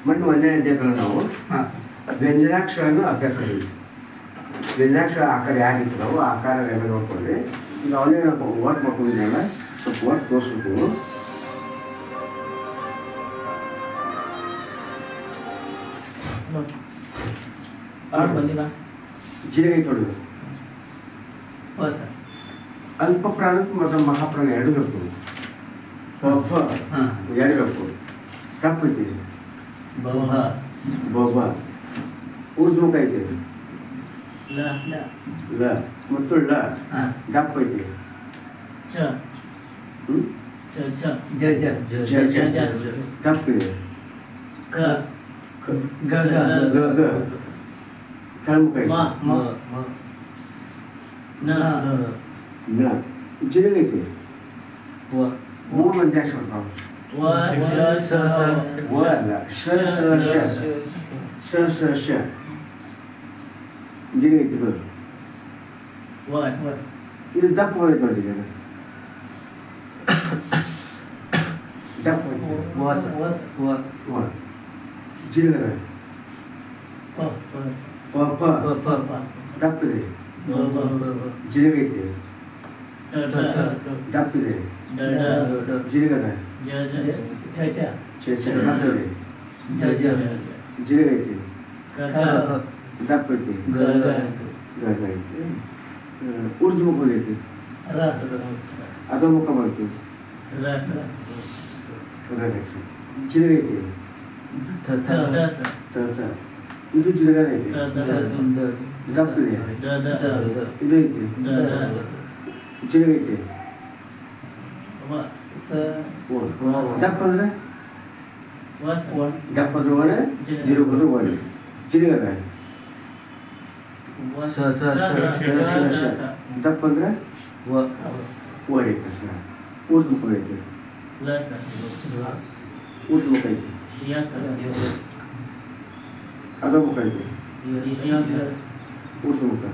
ಒಂದನೇ ಅಧ್ಯಾಯದಲ್ಲಿ ನಾವು ವ್ಯಂಜನಾಕ್ಷರನ್ನು ಅಭ್ಯಾಸ ಮಾಡಿದ್ವಿ. ವ್ಯಂಜನಾಕ್ಷರ ಆಕಾರ ಯಾರಿರ್ತಾವೋ ಆಕಾರ ಎಲ್ಲ ನೋಡ್ಕೊಂಡ್ರಿ. ಈಗ ಅವನೇ ವರ್ಕ್ ಮಾಡ್ಕೊಂಡಿದ್ದಲ್ಲ, ಸ್ವಲ್ಪ ವರ್ಕ್ ತೋರಿಸ್ಬೇಕು. ಜೀರಿಗೆ ತೊಡೋದು ಅಲ್ಪ ಪ್ರಾಣ ಮತ್ತು ಮಹಾಪ್ರಾಣ ಎರಡು ಬೇಕು. ಎರಡು ಬೇಕು. ತಪ್ಪೈತಿ ಬೊಬ್ಬ ಉರ್ದುಮುಖ ಐತಿ ಲ ಮತ್ತು ಲ ದಪ್ಪ ಐತಿ ತಪ್ಪಿದೆ ಕೆಳಮುಖ ಐತಿ ಜಿರಗ್ ಐತಿ ಮೂರು ಮಂದಿ ಅಕ್ಷರ ಜಿರಗ್ ಐತಿ ಇದು ದಪ್ಪ ಹೋಯ್ತು ನೋಡಿ. ದಪ್ಪ ಜಿರಗ ದಪ್ಪಿದೆ ಜಿರಗೈತಿ ದಪ್ಪಿದೆ ಜಿರಗದ ಜಿರಗೈತಿ ದಪ್ಪೈತಿ ಐತಿ ಉರ್ದು ಮುಖ ಐತಿ ಅದೋ ಮುಖ ಬಂತು ಜಿರಗೈತಿ ಇದು ಜಿರಗನ ಐತಿ ದಪ್ಪಿದೆ ಇದು ಐತಿ ಜಿರಗೈತಿ ದಪ್ಪ ಅಂದ್ರೆ ದಪ್ಪ ಅಂದ್ರೆ ಒಣ ಜಿರಗ ಅಂದ್ರೆ ಒಣ ಜಿರಗದ ದಪ್ಪ ಅಂದ್ರೆ ಒಡೆ ಕಸ ಉರ್ದು ಮುಖ ಐತಿ ಉರ್ದು ಮುಖ ಐತಿ ಅದೋ ಮುಖ ಐತಿ ಉರ್ದು ಮುಖ